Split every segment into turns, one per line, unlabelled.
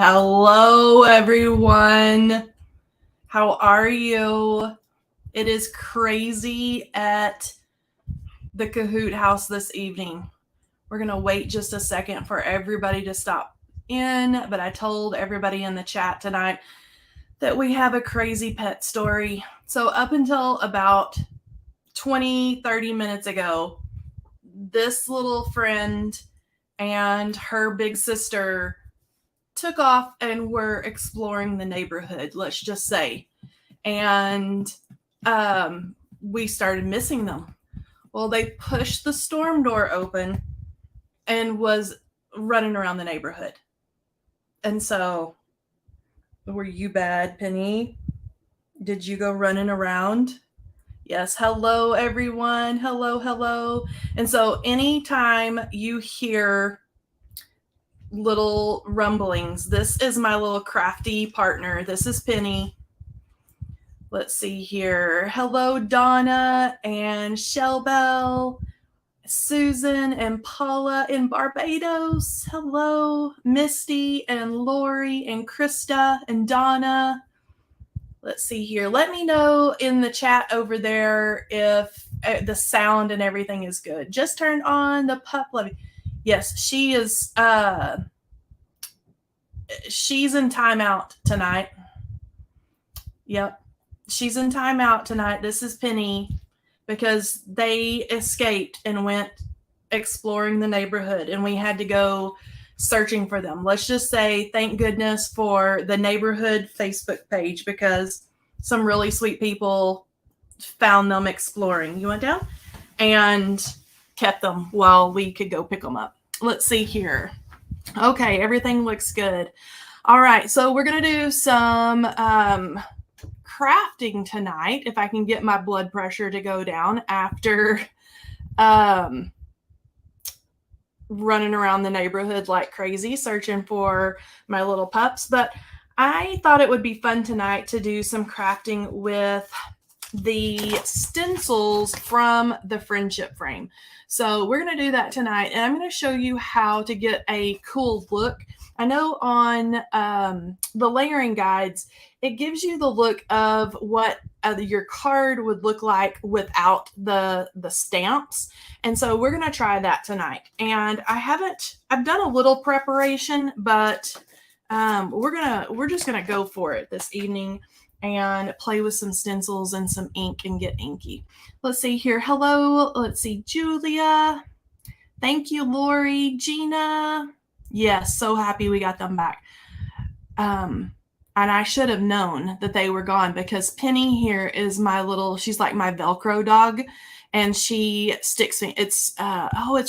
Hello, everyone. How are you? It is crazy at the Kahoot house this evening. We're going to wait just a second for everybody to stop in, but I told everybody in the chat tonight that we have a crazy pet story. So, up until about 20-30 minutes ago, this little friend and her big sister took off and were exploring the neighborhood, let's just say. And we started missing them. Well, they pushed the storm door open and was running around the neighborhood. And so, were you bad, Penny? Did you go running around? Yes. Hello, everyone. Hello. And so, anytime you hear little rumblings, this is my little crafty partner. This is Penny. Let's see here. Hello, Donna and Shellbell, Susan and Paula in Barbados. Hello, Misty and Lori and Krista and Donna. Let's see here. Let me know in the chat over there if the sound and everything is good. Just turned on the pup levy. Yes, she is. She's in timeout tonight. Yep, she's in timeout tonight. This is Penny because they escaped and went exploring the neighborhood, and we had to go searching for them. Let's just say thank goodness for the neighborhood Facebook page because some really sweet people found them exploring. You went down and kept them while we could go pick them up. Let's see here. Okay, everything looks good. All right, so we're going to do some crafting tonight, if I can get my blood pressure to go down after running around the neighborhood like crazy, searching for my little pups. But I thought it would be fun tonight to do some crafting with the stencils from the friendship frame. So we're going to do that tonight, and I'm going to show you how to get a cool look. I know on the layering guides, it gives you the look of what your card would look like without the stamps. And so we're going to try that tonight. And I've done a little preparation, but we're just going to go for it this evening and play with some stencils and some ink and get inky. Let's see here. Hello. Let's see. Julia. Thank you, Lori. Gina. Yes, so happy we got them back. And I should have known that they were gone because Penny here is she's like my Velcro dog, and she sticks me. It's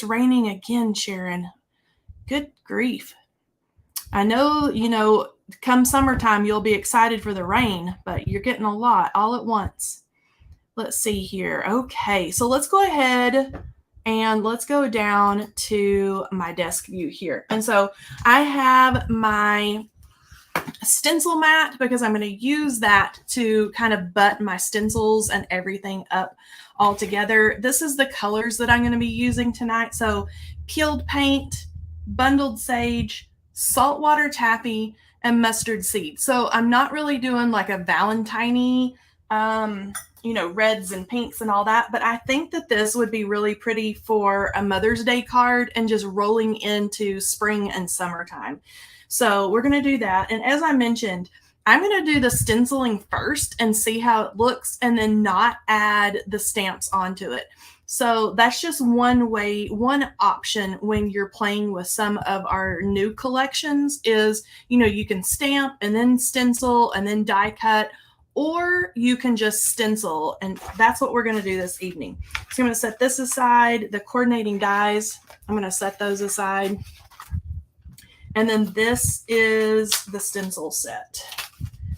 raining again, Sharon. Good grief. I know, come summertime, you'll be excited for the rain, but you're getting a lot all at once. Let's see here. Okay, so let's go ahead and let's go down to my desk view here. And so I have my stencil mat because I'm going to use that to kind of butt my stencils and everything up all together. This is the colors that I'm going to be using tonight. So peeled paint, bundled sage, saltwater taffy, and mustard seed. So I'm not really doing like a Valentine-y, reds and pinks and all that, but I think that this would be really pretty for a Mother's Day card and just rolling into spring and summertime. So we're going to do that. And as I mentioned, I'm going to do the stenciling first and see how it looks and then not add the stamps onto it. So that's just one option when you're playing with some of our new collections is, you can stamp and then stencil and then die cut, or you can just stencil. And that's what we're going to do this evening. So I'm going to set this aside, the coordinating dies. I'm going to set those aside. And then this is the stencil set.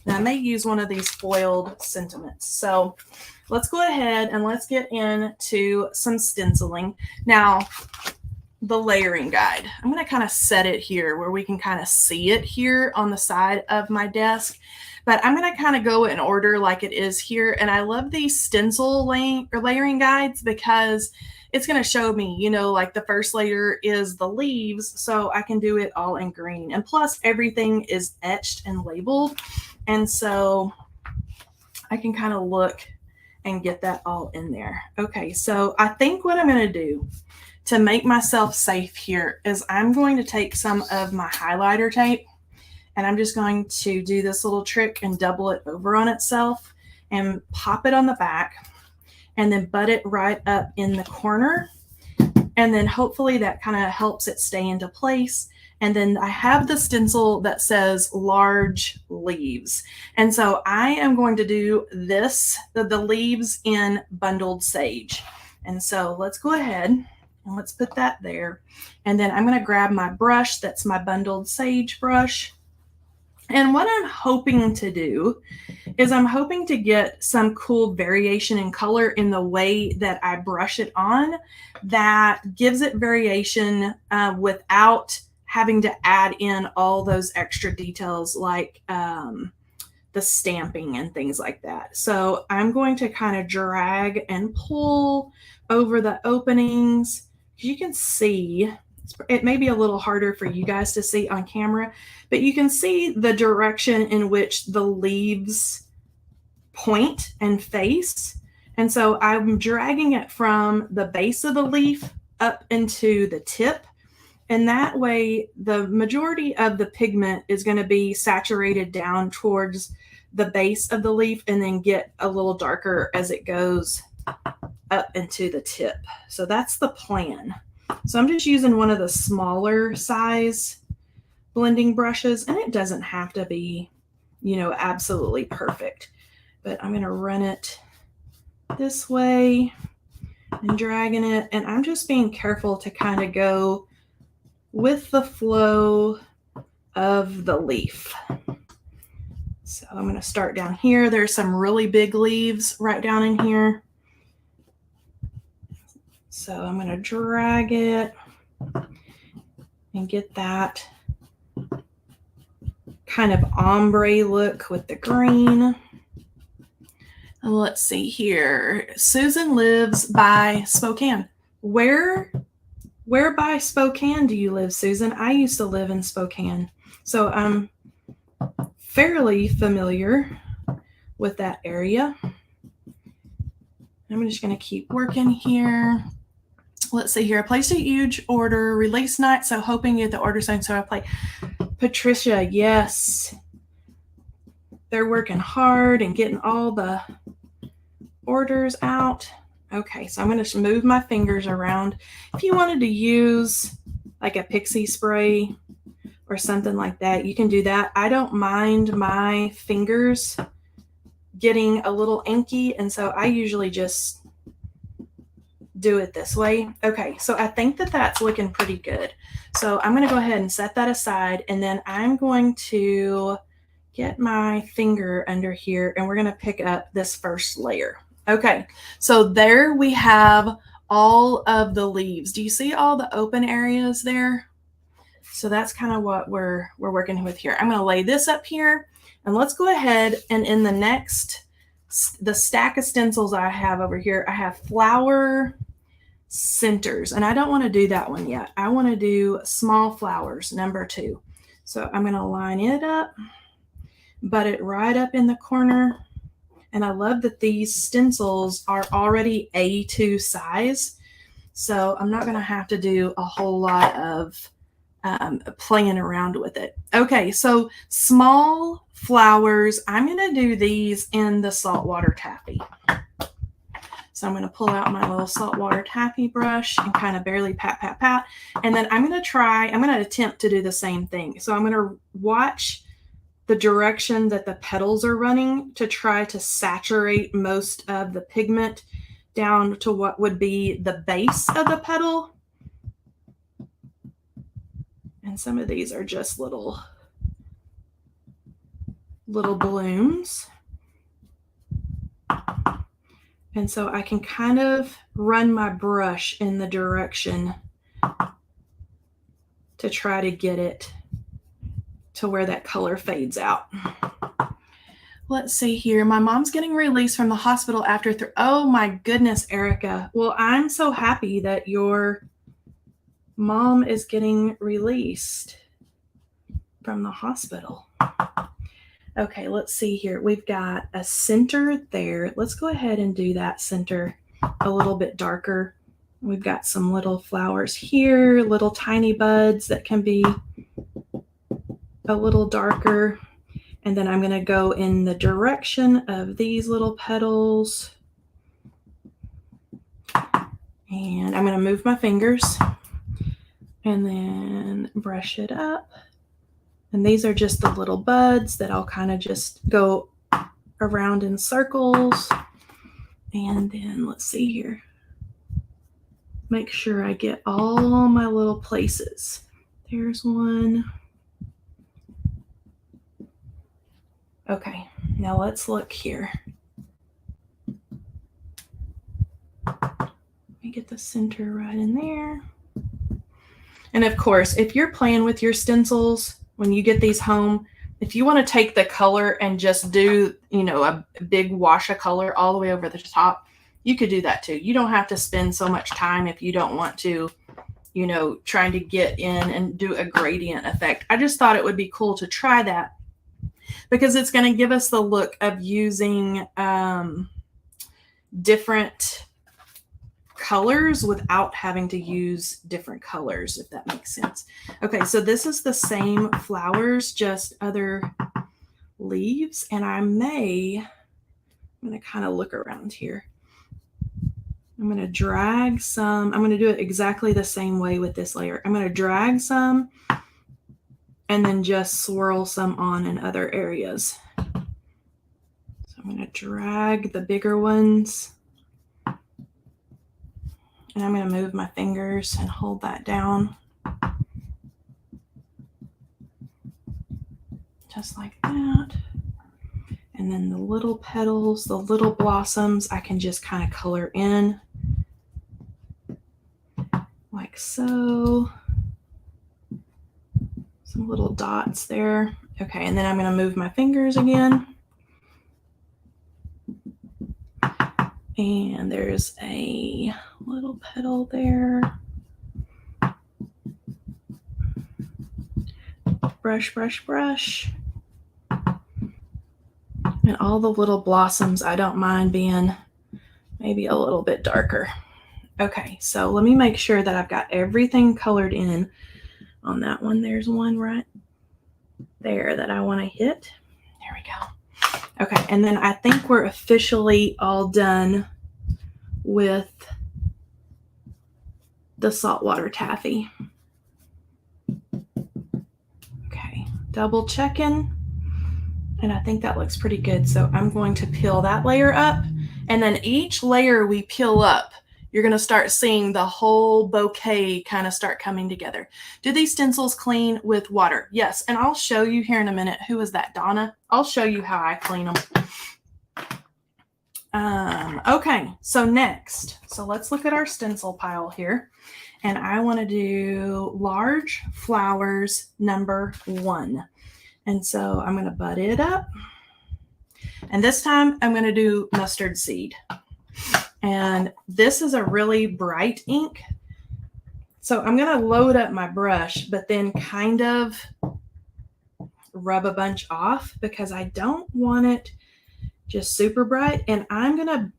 Now I may use one of these foiled sentiments. So let's go ahead and let's get into some stenciling. Now, the layering guide. I'm going to kind of set it here where we can kind of see it here on the side of my desk. But I'm going to kind of go in order like it is here. And I love these stencil layering guides because it's going to show me, you know, like the first layer is the leaves, so I can do it all in green. And plus everything is etched and labeled. And so I can kind of look and get that all in there. Okay, so I think what I'm going to do to make myself safe here is I'm going to take some of my highlighter tape and I'm just going to do this little trick and double it over on itself and pop it on the back and then butt it right up in the corner. And then hopefully that kind of helps it stay into place. And then I have the stencil that says large leaves. And so I am going to do this, the leaves in bundled sage. And so let's go ahead and let's put that there. And then I'm going to grab my brush. That's my bundled sage brush. And what I'm hoping to do is I'm hoping to get some cool variation in color in the way that I brush it on that gives it variation without having to add in all those extra details like the stamping and things like that. So I'm going to kind of drag and pull over the openings. You can see, it may be a little harder for you guys to see on camera, but you can see the direction in which the leaves point and face. And so I'm dragging it from the base of the leaf up into the tip. And that way, the majority of the pigment is going to be saturated down towards the base of the leaf and then get a little darker as it goes up into the tip. So that's the plan. So I'm just using one of the smaller size blending brushes, and it doesn't have to be, you know, absolutely perfect. But I'm going to run it this way and dragging it. And I'm just being careful to kind of go with the flow of the leaf. So I'm going to start down here. There's some really big leaves right down in here. So I'm going to drag it and get that kind of ombre look with the green. And let's see here. Susan lives by Spokane. Where by Spokane do you live, Susan? I used to live in Spokane. So I'm fairly familiar with that area. I'm just going to keep working here. Let's see here. I placed a huge order release night, so hoping you get the order soon. So I play Patricia. Yes, they're working hard and getting all the orders out. Okay, so I'm going to move my fingers around. If you wanted to use like a pixie spray or something like that, you can do that. I don't mind my fingers getting a little inky, and so I usually just do it this way. Okay, so I think that that's looking pretty good. So I'm going to go ahead and set that aside, and then I'm going to get my finger under here, and we're going to pick up this first layer. Okay, so there we have all of the leaves. Do you see all the open areas there? So that's kind of what we're working with here. I'm going to lay this up here, and let's go ahead and in the stack of stencils I have over here, I have flower centers, and I don't want to do that one yet. I want to do small flowers, number 2. So I'm going to line it up, butt it right up in the corner. And I love that these stencils are already A2 size. So I'm not going to have to do a whole lot of playing around with it. Okay, so small flowers. I'm going to do these in the saltwater taffy. So I'm going to pull out my little saltwater taffy brush and kind of barely pat, pat, pat. And then I'm going to attempt to do the same thing. So I'm going to watch the direction that the petals are running to try to saturate most of the pigment down to what would be the base of the petal. And some of these are just little blooms. And so I can kind of run my brush in the direction try to get it to where that color fades out. Let's see here. My mom's getting released from the hospital after oh my goodness, Erica. Well, I'm so happy that your mom is getting released from the hospital. Okay, let's see here. We've got a center there. Let's go ahead and do that center a little bit darker. We've got some little flowers here, little tiny buds that can be a little darker. And then I'm going to go in the direction of these little petals. And I'm going to move my fingers and then brush it up. And these are just the little buds that I'll kind of just go around in circles. And then let's see here. Make sure I get all my little places. There's one. Okay, now let's look here. Let me get the center right in there. And of course, if you're playing with your stencils, when you get these home, if you want to take the color and just do, you know, a big wash of color all the way over the top, you could do that too. You don't have to spend so much time if you don't want to, you know, trying to get in and do a gradient effect. I just thought it would be cool to try that because it's going to give us the look of using different colors without having to use different colors, if that makes sense. Okay, so this is the same flowers, just other leaves. And I'm going to kind of look around here. I'm going to drag some. I'm going to do it exactly the same way with this layer. I'm going to drag some and then just swirl some on in other areas. So I'm going to drag the bigger ones. And I'm going to move my fingers and hold that down. Just like that. And then the little petals, the little blossoms, I can just kind of color in. Like so. Some little dots there. Okay, and then I'm going to move my fingers again. And there's a little petal there. Brush, brush, brush. And all the little blossoms, I don't mind being maybe a little bit darker. Okay, so let me make sure that I've got everything colored in on that one. There's one right there that I want to hit. There we go. Okay, and then I think we're officially all done with the saltwater taffy. Okay, double checking. And I think that looks pretty good. So I'm going to peel that layer up. And then each layer we peel up, you're going to start seeing the whole bouquet kind of start coming together. Do these stencils clean with water? Yes. And I'll show you here in a minute. Who is that? Donna? I'll show you how I clean them. Okay. So next, let's look at our stencil pile here. And I want to do large flowers number 1. And so I'm going to butt it up. And this time I'm going to do mustard seed. And this is a really bright ink. So I'm going to load up my brush, but then kind of rub a bunch off because I don't want it just super bright. And I'm going to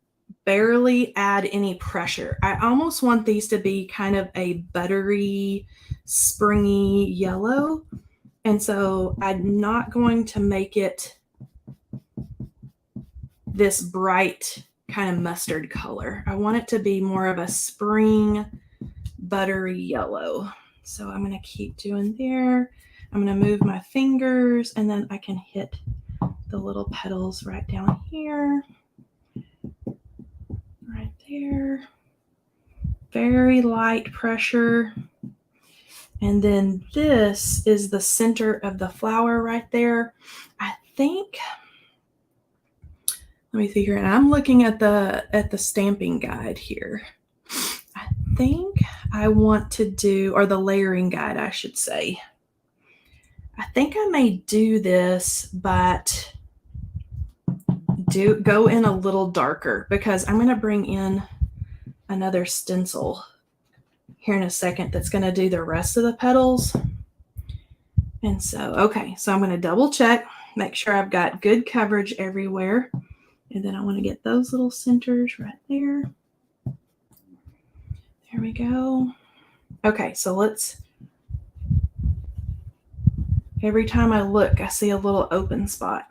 barely add any pressure. I almost want these to be kind of a buttery, springy yellow. And so I'm not going to make it this bright kind of mustard color. I want it to be more of a spring, buttery yellow. So I'm going to keep doing there. I'm going to move my fingers and then I can hit the little petals right down here. Right there. Very light pressure. And then this is the center of the flower right there. I think, let me see here. And I'm looking at the stamping guide here. I I think I want to do, or the layering guide, I should say. I think I may do this, but go in a little darker because I'm going to bring in another stencil here in a second that's going to do the rest of the petals. And so, okay, so I'm going to double check, make sure I've got good coverage everywhere. And then I want to get those little centers right there. There we go. Okay, so every time I look, I see a little open spot.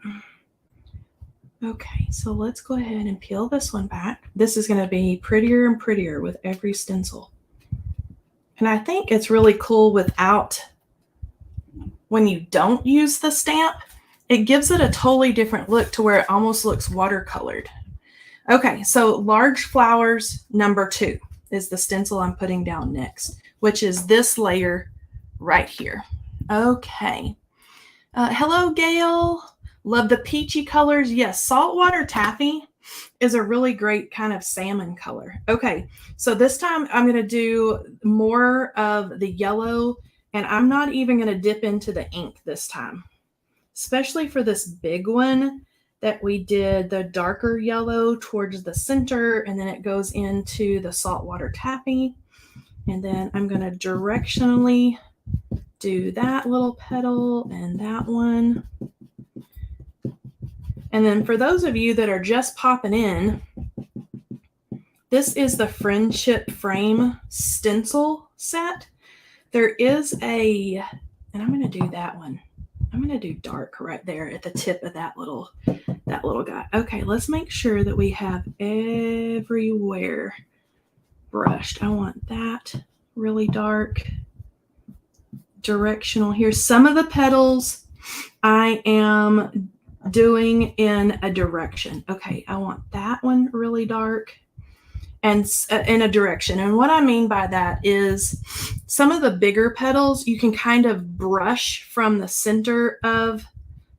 Okay, so let's go ahead and peel this one back. This is going to be prettier and prettier with every stencil. And I think it's really cool when you don't use the stamp, it gives it a totally different look to where it almost looks watercolored. Okay, so large flowers number 2 is the stencil I'm putting down next, which is this layer right here. Okay. Hello, Gail. Love the peachy colors. Yes, saltwater taffy is a really great kind of salmon color. Okay, so this time I'm going to do more of the yellow, and I'm not even going to dip into the ink this time, especially for this big one that we did the darker yellow towards the center, and then it goes into the saltwater taffy. And then I'm going to directionally do that little petal and that one. And then for those of you that are just popping in, this is the Friendship Frame stencil set. There is and I'm going to do that one. I'm going to do dark right there at the tip of that little guy. Okay, let's make sure that we have everywhere brushed. I want that really dark, directional here. Some of the petals I am doing in a direction. Okay, I want that one really dark and in a direction. And what I mean by that is some of the bigger petals you can kind of brush from the center of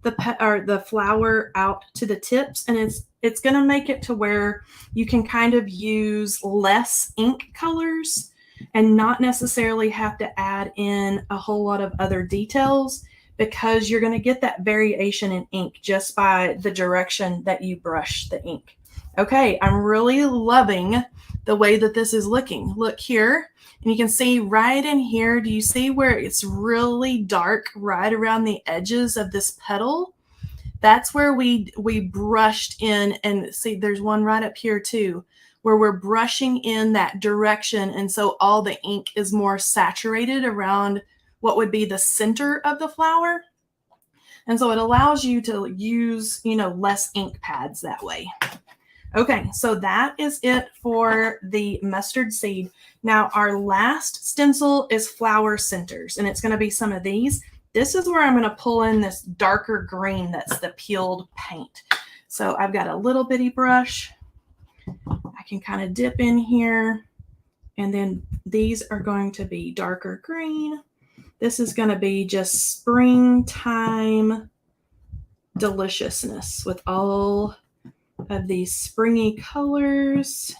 the flower out to the tips, and it's going to make it to where you can kind of use less ink colors and not necessarily have to add in a whole lot of other details, because you're going to get that variation in ink just by the direction that you brush the ink. Okay, I'm really loving the way that this is looking. Look here, and you can see right in here, do you see where it's really dark right around the edges of this petal? That's where we brushed in, and see there's one right up here too, where we're brushing in that direction, and so all the ink is more saturated around what would be the center of the flower. And so it allows you to use, less ink pads that way. Okay, so that is it for the mustard seed. Now our last stencil is flower centers, and it's going to be some of these. This is where I'm going to pull in this darker green that's the peeled paint. So I've got a little bitty brush. I can kind of dip in here, and then these are going to be darker green. This is going to be just springtime deliciousness with all of these springy colors.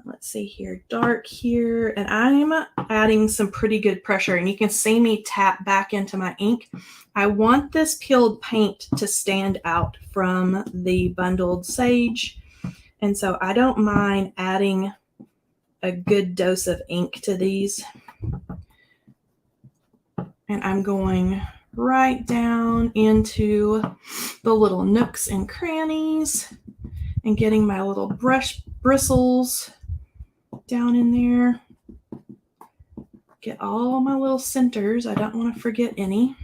Let's see here, dark here, and I'm adding some pretty good pressure, and you can see me tap back into my ink. I want this peeled paint to stand out from the bundled sage, and so I don't mind adding a good dose of ink to these. And I'm going right down into the little nooks and crannies and getting my little brush bristles down in there. Get all my little centers. I don't want to forget any.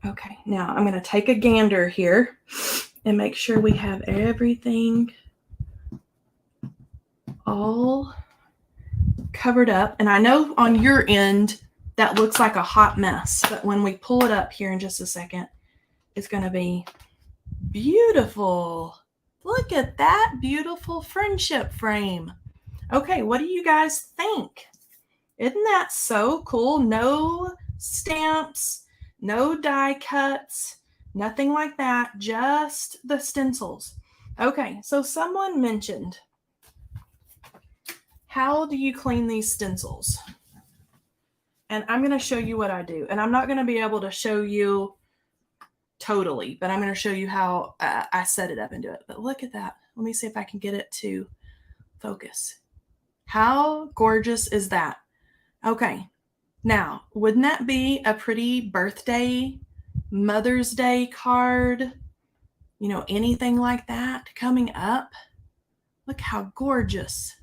Okay, now I'm going to take a gander here and make sure we have everything all covered up. And I know on your end that looks like a hot mess, but when we pull it up here in just a second, it's going to be beautiful. Look at that beautiful friendship frame. Okay, what do you guys think? Isn't that so cool? No stamps, no die cuts, nothing like that, just the stencils. Okay, so someone mentioned, how do you clean these stencils? And I'm going to show you what I do. And I'm not going to be able to show you totally, but I'm going to show you how I set it up and do it. But look at that. Let me see if I can get it to focus. How gorgeous is that? Okay. Now, wouldn't that be a pretty birthday, Mother's Day card? You know, anything like that coming up? Look how gorgeous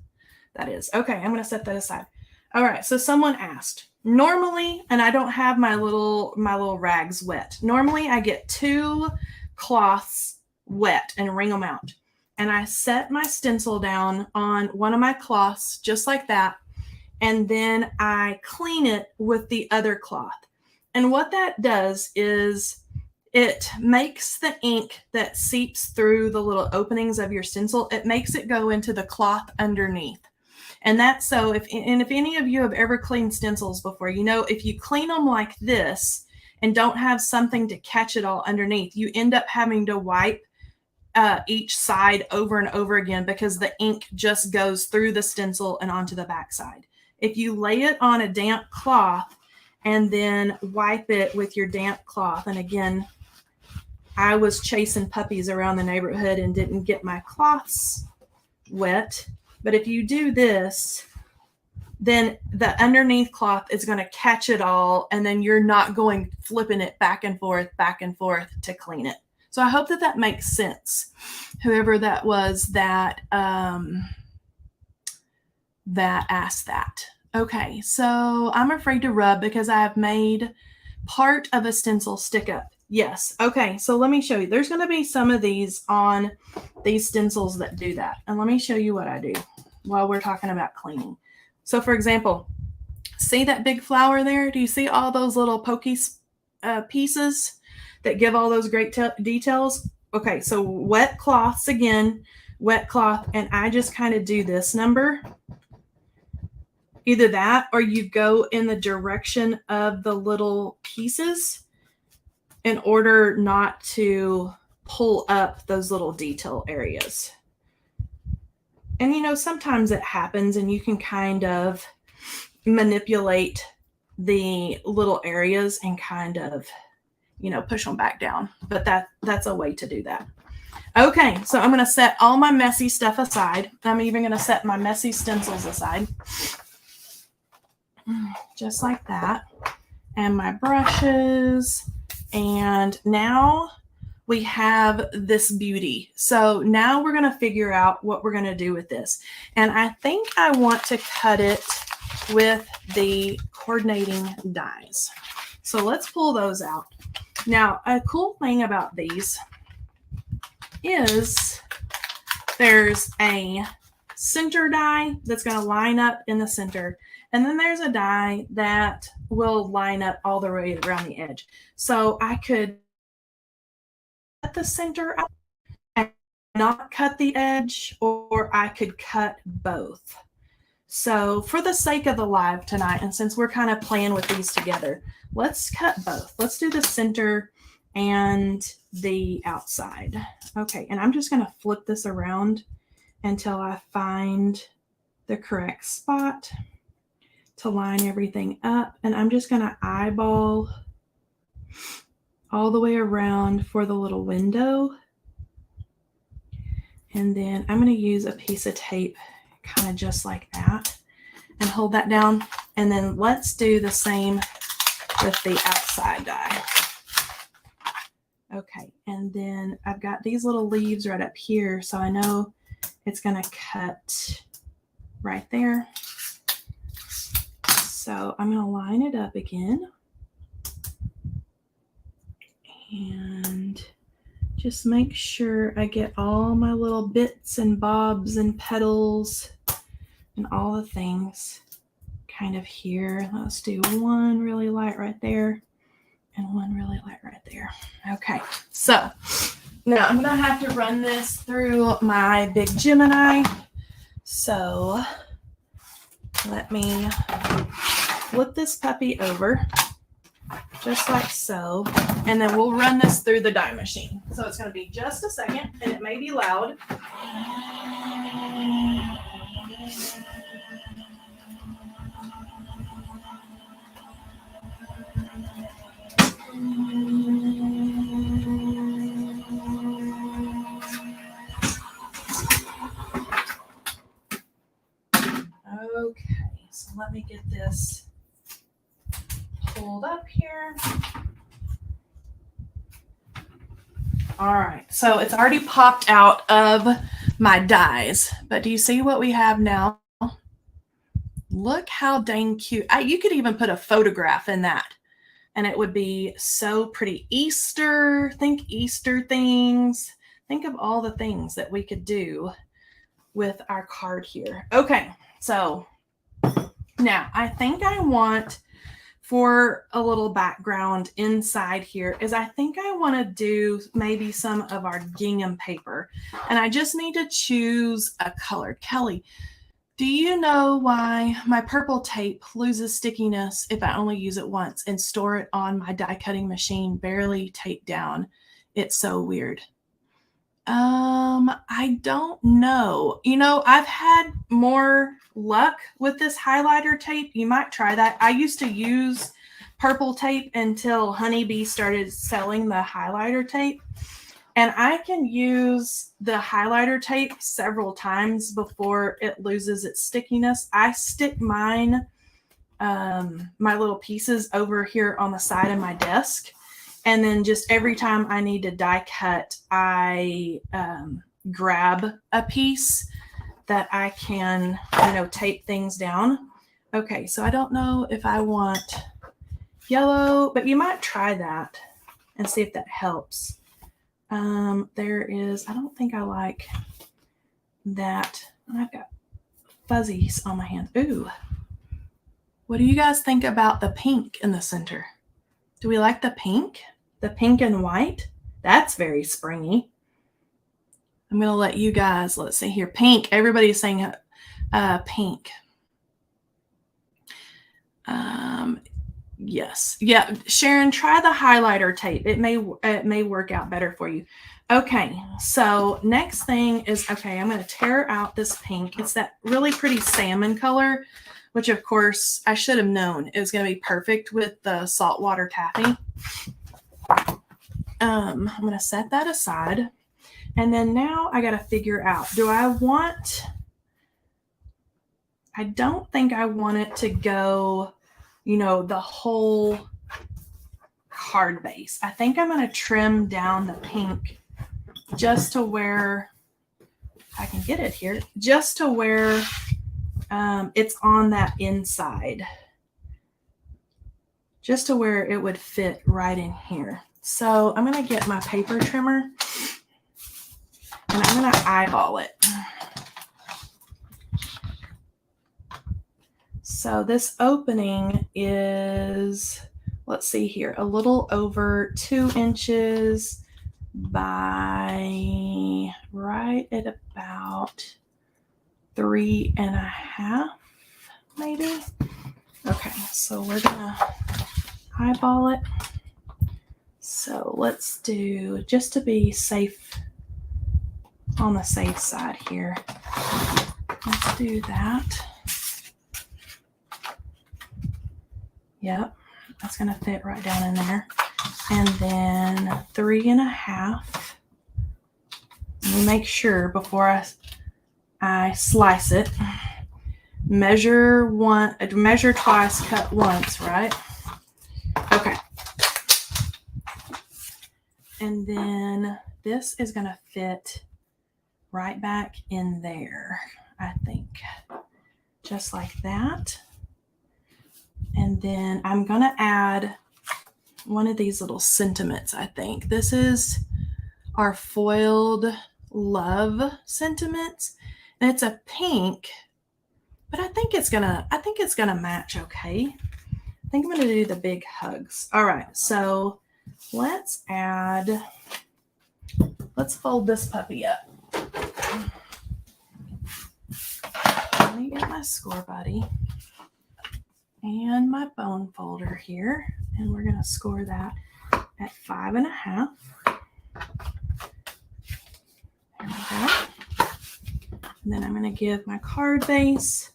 that is. Okay, I'm going to set that aside. All right, so someone asked, normally, and I don't have my little rags wet. Normally I get 2 cloths wet and wring them out. And I set my stencil down on one of my cloths just like that. And then I clean it with the other cloth. And what that does is it makes the ink that seeps through the little openings of your stencil, it makes it go into the cloth underneath. And that's so if any of you have ever cleaned stencils before, you know, if you clean them like this and don't have something to catch it all underneath, you end up having to wipe each side over and over again because the ink just goes through the stencil and onto the backside. If you lay it on a damp cloth and then wipe it with your damp cloth, and again, I was chasing puppies around the neighborhood and didn't get my cloths wet. But if you do this, then the underneath cloth is going to catch it all, and then you're not going flipping it back and forth to clean it. So I hope that that makes sense. Whoever that was that that asked that. Okay, so I'm afraid to rub because I have made part of a stencil stick up. Yes. Okay, so let me show you. There's going to be some of these on these stencils that do that. And let me show you what I do while we're talking about cleaning. So for example, see that big flower there? Do you see all those little pokey pieces that give all those great details? Okay, so wet cloths again, wet cloth, and I just kind of do this number. Either that or you go in the direction of the little pieces in order not to pull up those little detail areas. And you know, sometimes it happens and you can kind of manipulate the little areas and kind of, you know, push them back down. But that's a way to do that. Okay, so I'm going to set all my messy stuff aside. I'm even going to set my messy stencils aside. Just like that. And my brushes. And now we have this beauty. So now we're going to figure out what we're going to do with this. And I think I want to cut it with the coordinating dies. So let's pull those out. Now, a cool thing about these is there's a center die that's going to line up in the center. And then there's a die that will line up all the way around the edge. So I could cut the center out and not cut the edge, or I could cut both. So for the sake of the live tonight, and since we're kind of playing with these together, let's cut both. Let's do the center and the outside. Okay, and I'm just going to flip this around until I find the correct spot to line everything up. And I'm just going to eyeball all the way around for the little window. And then I'm going to use a piece of tape kind of just like that and hold that down. And then let's do the same with the outside die. Okay, and then I've got these little leaves right up here, so I know it's going to cut right there. So I'm going to line it up again and just make sure I get all my little bits and bobs and petals and all the things kind of here. Let's do one really light right there and one really light right there. Okay, so now I'm going to have to run this through my big Gemini. So let me flip this puppy over. just like so. And then we'll run this through the dye machine. So it's going to be just a second, and it may be loud. Okay, so let me get this pulled up here. All right, so it's already popped out of my dyes, but do you see what we have now? Look how dang cute. You could even put a photograph in that, and it would be so pretty. Easter, think Easter things. Think of all the things that we could do with our card here. Okay, so now I think I want, for a little background inside here, is I think I want to do maybe some of our gingham paper, and I just need to choose a color. Kelley, do you know why my purple tape loses stickiness if I only use it once and store it on my die cutting machine barely taped down? It's so weird. I don't know. You know, I've had more luck with this highlighter tape. You might try that. I used to use purple tape until Honeybee started selling the highlighter tape. And I can use the highlighter tape several times before it loses its stickiness. I stick mine, my little pieces over here on the side of my desk. And then just every time I need to die cut, I grab a piece that I can, tape things down. Okay, so I don't know if I want yellow, but you might try that and see if that helps. There is, I don't think I like that. I've got fuzzies on my hand. Ooh. What do you guys think about the pink in the center? Do we like the pink? The pink and white? That's very springy. I'm going to let you guys, let's see here. Pink. Everybody's saying pink. Yes. Yeah. Sharon, try the highlighter tape. It may work out better for you. Okay. So next thing is, okay, I'm going to tear out this pink. It's that really pretty salmon color, which of course I should have known is going to be perfect with the saltwater taffy. I'm going to set that aside. And then now I got to figure out, I don't think I want it to go, the whole card base. I think I'm going to trim down the pink just to where I can get it here, just to where it's on that inside, just to where it would fit right in here. So I'm going to get my paper trimmer and I'm going to eyeball it. So this opening is, let's see here, a little over 2 inches by right at about 3.5, maybe. Okay, so we're gonna eyeball it. So let's do, just to be safe, on the safe side here, let's do that. Yep, that's going to fit right down in there. And then 3.5. Let me make sure before I slice it. Measure twice, cut once, right? Okay. And then this is going to fit right back in there, I think. Just like that. And then I'm going to add one of these little sentiments, I think. This is our foiled love sentiments. And it's a pink, but I think it's gonna match okay. I think I'm gonna do the big hugs. All right, so let's fold this puppy up. Let me get my score buddy. and my bone folder here, and we're going to score that at 5.5. There we go. And then I'm going to give my card base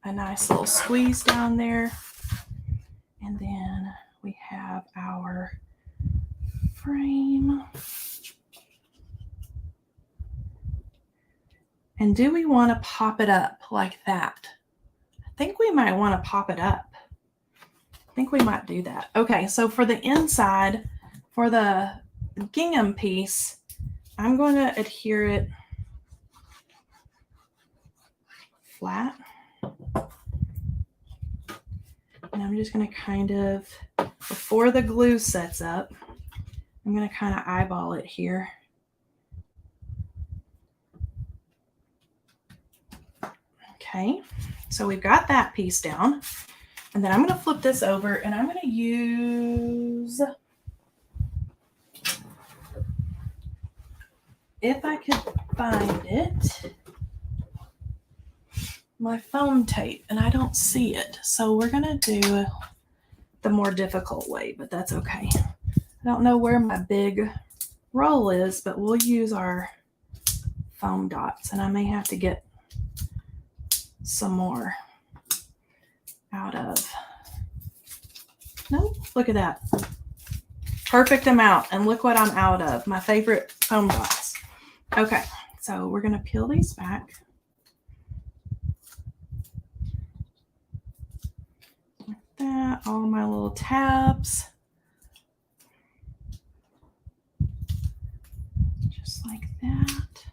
a nice little squeeze down there. And then we have our frame. And do we want to pop it up like that? I think we might want to pop it up. I think we might do that. Okay, so for the inside, for the gingham piece, I'm going to adhere it flat. And I'm just going to kind of, before the glue sets up, I'm going to kind of eyeball it here. Okay, so we've got that piece down. And then I'm going to flip this over and I'm going to use, if I could find it, my foam tape, and I don't see it. So we're going to do the more difficult way, but that's okay. I don't know where my big roll is, but we'll use our foam dots, and I may have to get some more out of. Nope, look at that. Perfect amount, and look what I'm out of. My favorite foam dots. Okay, so we're going to peel these back. Like that, all my little tabs. Just like that.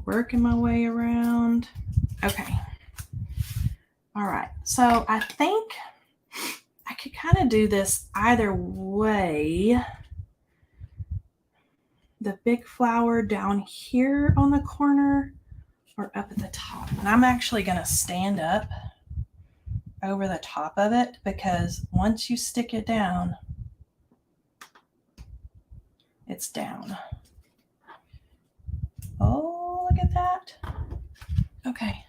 Working my way around. Okay. All right. So I think I could kind of do this either way. The big flower down here on the corner or up at the top. And I'm actually going to stand up over the top of it because once you stick it down, it's down. Oh, look at that. Okay.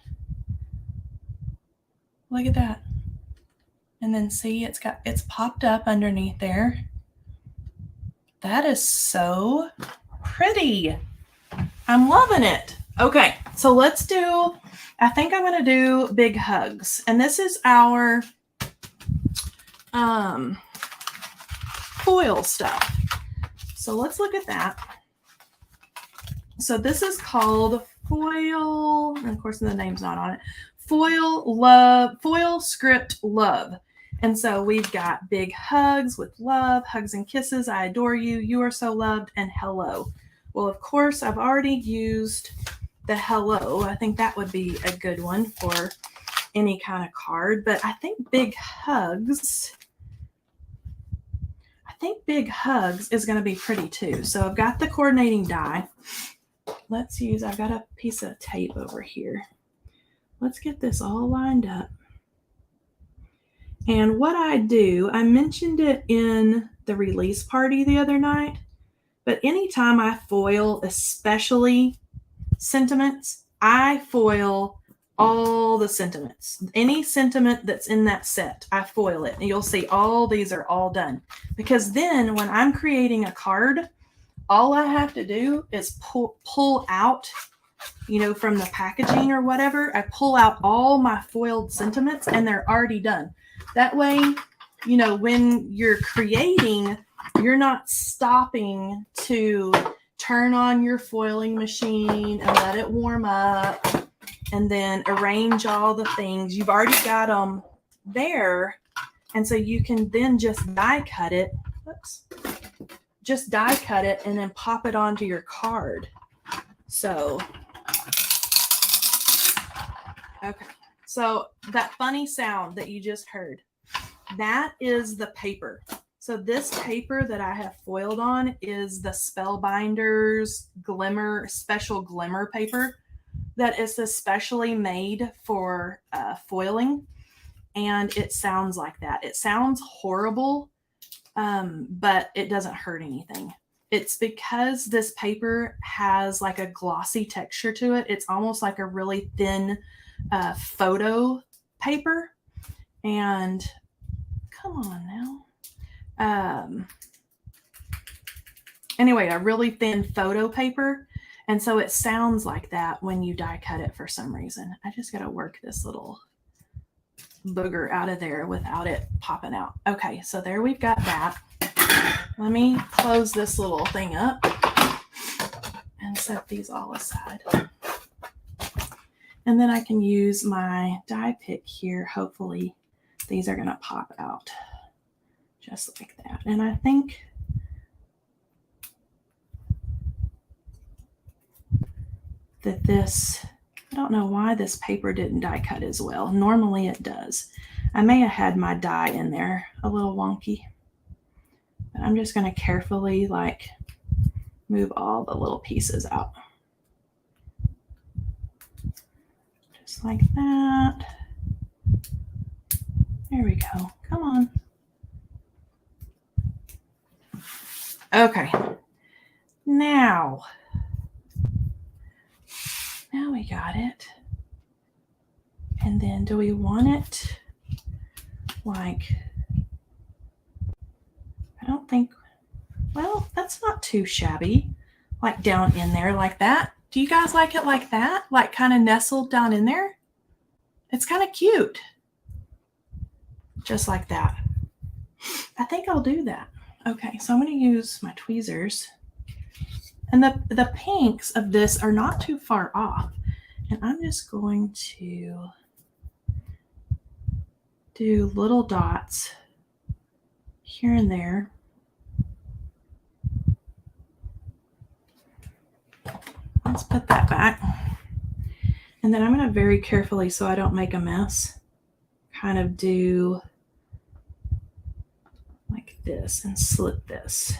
Look at that. And then see, it's popped up underneath there. That is so pretty. I'm loving it. Okay, so let's do, I think I'm going to do big hugs. And this is our foil stuff. So let's look at that. So this is called foil, and of course the name's not on it. Foil script love. And so we've got big hugs with love, hugs and kisses, I adore you, you are so loved, and hello. Well, of course, I've already used the hello. I think that would be a good one for any kind of card, but I think big hugs is going to be pretty too. So I've got the coordinating die. I've got a piece of tape over here. Let's get this all lined up. And what I do, I mentioned it in the release party the other night, but anytime I foil, especially sentiments, I foil all the sentiments. Any sentiment that's in that set, I foil it. And you'll see all these are all done. Because then when I'm creating a card, all I have to do is pull out, from the packaging or whatever, I pull out all my foiled sentiments and they're already done. That way, when you're creating, you're not stopping to turn on your foiling machine and let it warm up and then arrange all the things. You've already got them there. And so you can then just die cut it. Just die cut it and then pop it onto your card. So, okay. So that funny sound that you just heard, that is the paper. So this paper that I have foiled on is the Spellbinders special glimmer paper that is especially made for foiling. And it sounds like that. It sounds horrible, but it doesn't hurt anything. it's because this paper has like a glossy texture to it. It's almost like a really thin photo paper. And come on now. Anyway, a really thin photo paper. And so it sounds like that when you die cut it for some reason. I just got to work this little booger out of there without it popping out. Okay, so there we've got that. Let me close this little thing up and set these all aside. And then I can use my die pick here. Hopefully these are going to pop out just like that. And I think that this, I don't know why this paper didn't die cut as well. Normally it does. I may have had my die in there a little wonky. But I'm just going to carefully like move all the little pieces out. Just like that. There we go. Come on. Okay. Now we got it. And then do we want it like, I don't think, well, that's not too shabby. Like down in there like that. Do you guys like it like that? Like kind of nestled down in there? It's kind of cute. Just like that. I think I'll do that. Okay, so I'm going to use my tweezers. And the pinks of this are not too far off. And I'm just going to do little dots here and there. Let's put that back. And then I'm going to very carefully, so I don't make a mess, kind of do like this and slip this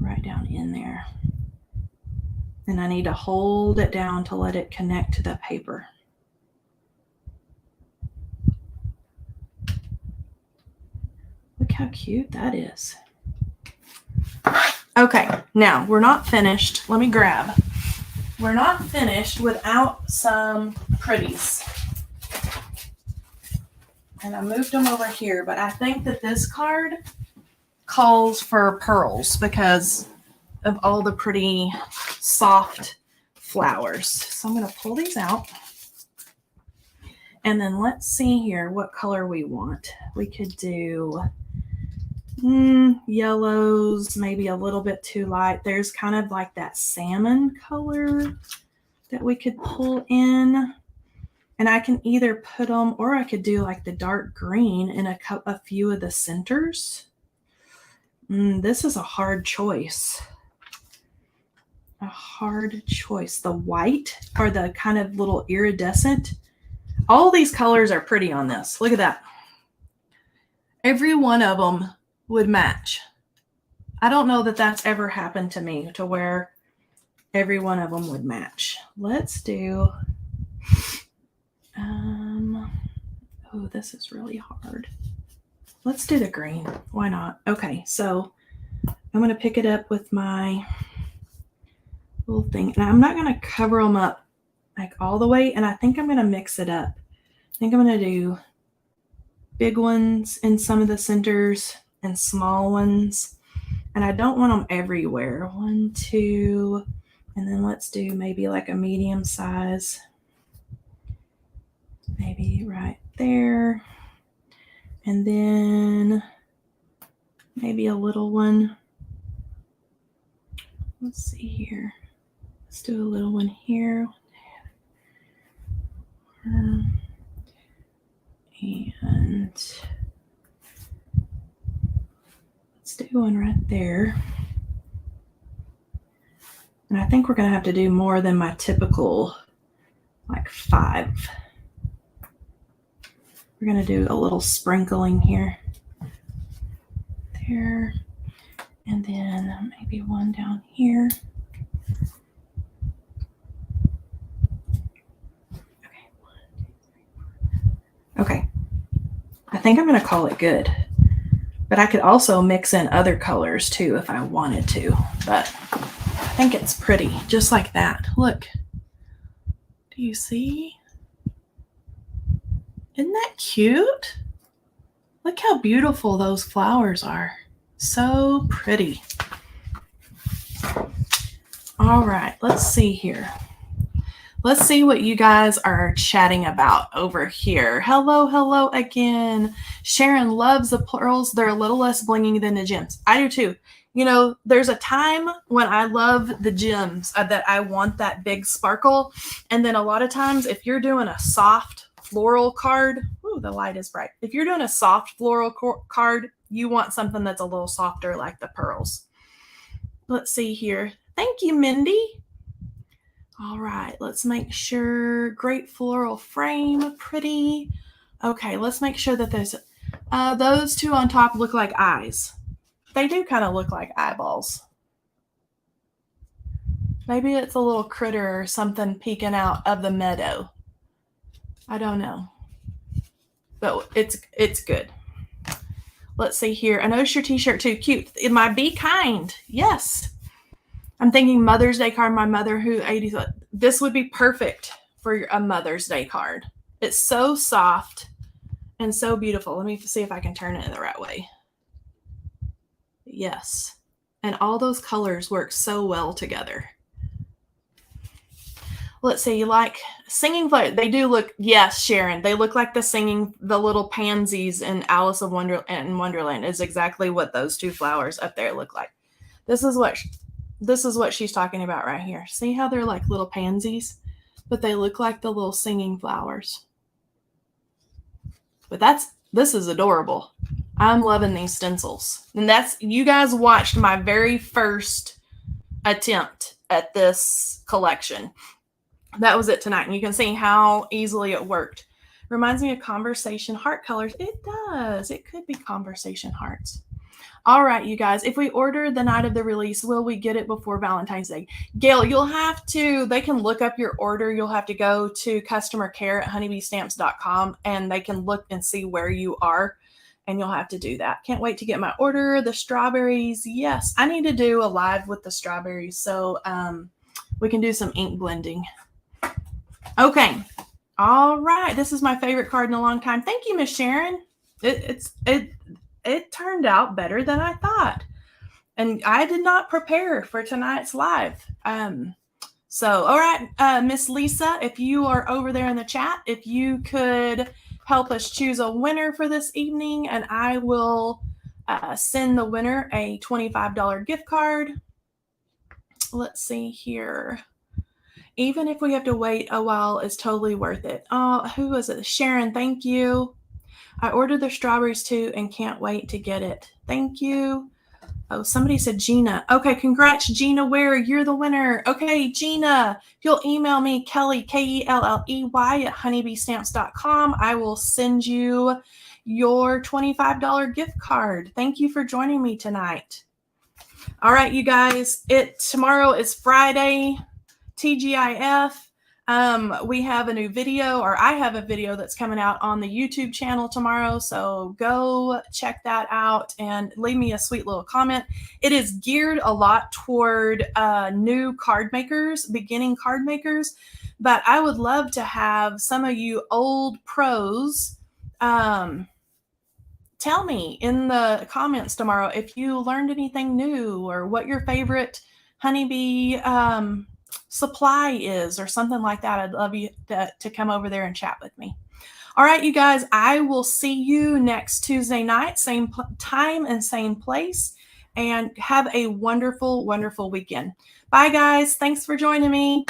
right down in there. And I need to hold it down to let it connect to the paper. Look how cute that is. Okay, now we're not finished. Let me grab. We're not finished without some pretties. And I moved them over here, but I think that this card calls for pearls because of all the pretty soft flowers. So I'm going to pull these out. And then let's see here what color we want. We could do yellows, maybe a little bit too light. There's kind of like that salmon color that we could pull in. And I can either put them, or I could do like the dark green in a few of the centers. This is a hard choice. A hard choice. The white or the kind of little iridescent. All these colors are pretty on this. Look at that. Every one of them would match. I don't know that that's ever happened to me to where every one of them would match. Let's do, oh, this is really hard. Let's do the green. Why not? Okay, so I'm going to pick it up with my little thing. And I'm not going to cover them up like all the way. And I think I'm going to mix it up. I think I'm going to do big ones in some of the centers and small ones. And I don't want them everywhere. 1, 2, and then let's do maybe like a medium size. Maybe right there. And then maybe a little one. Let's see here. Let's do a little one here. And let's do one right there. And I think we're going to have to do more than my typical like 5. We're going to do a little sprinkling here. There. And then maybe one down here. Okay, I think I'm going to call it good. But I could also mix in other colors too if I wanted to. But I think it's pretty, just like that. Look. Do you see? Isn't that cute? Look how beautiful those flowers are. So pretty. All right, let's see here. Let's see what you guys are chatting about over here. Hello again. Sharon loves the pearls. They're a little less blingy than the gems. I do too. You know, there's a time when I love the gems that I want that big sparkle. And then a lot of times if you're doing a soft floral card, ooh, the light is bright. If you're doing a soft floral card, you want something that's a little softer like the pearls. Let's see here. Thank you, Mindy. All right, let's make sure. Great floral frame, pretty. Okay, let's make sure that there's those two on top look like eyes. They do kind of look like eyeballs. Maybe it's a little critter or something peeking out of the meadow. I don't know, but it's good. Let's see here. I noticed your t-shirt too. Cute. It might be kind. Yes. I'm thinking Mother's Day card. My mother who 80, this would be perfect for a Mother's Day card. It's so soft and so beautiful. Let me see if I can turn it in the right way. Yes. And all those colors work so well together. Let's see, you like singing flowers? They do look, yes, Sharon, they look like the little pansies in Alice in Wonderland is exactly what those two flowers up there look like. This is what she's talking about right here. See how they're like little pansies, but they look like the little singing flowers. But this is adorable. I'm loving these stencils. And you guys watched my very first attempt at this collection. That was it tonight. And you can see how easily it worked. Reminds me of Conversation Heart colors. It does. It could be Conversation Hearts. All right, you guys. If we order the night of the release, will we get it before Valentine's Day? Gail, you'll have to, they can look up your order. You'll have to go to customer care at honeybeestamps.com and they can look and see where you are. And you'll have to do that. Can't wait to get my order. The strawberries. Yes, I need to do a live with the strawberries. So we can do some ink blending. Okay. All right. This is my favorite card in a long time. Thank you, Miss Sharon. It turned out better than I thought. And I did not prepare for tonight's live. So, all right, Miss Lisa, if you are over there in the chat, if you could help us choose a winner for this evening, and I will send the winner a $25 gift card. Let's see here. Even if we have to wait a while, it's totally worth it. Oh, who was it? Sharon, thank you. I ordered the strawberries too and can't wait to get it. Thank you. Oh, somebody said Gina. Okay, congrats, Gina Ware. You're the winner. Okay, Gina, if you'll email me, Kelley, Kelley at honeybeestamps.com, I will send you your $25 gift card. Thank you for joining me tonight. All right, you guys, tomorrow is Friday, TGIF. We have a new video, or I have a video that's coming out on the YouTube channel tomorrow. So go check that out and leave me a sweet little comment. It is geared a lot toward new card makers, beginning card makers, but I would love to have some of you old pros tell me in the comments tomorrow if you learned anything new or what your favorite honeybee supply is or something like that. I'd love you to come over there and chat with me. All right, you guys, I will see you next Tuesday night, same time and same place, and have a wonderful, wonderful weekend. Bye, guys. Thanks for joining me.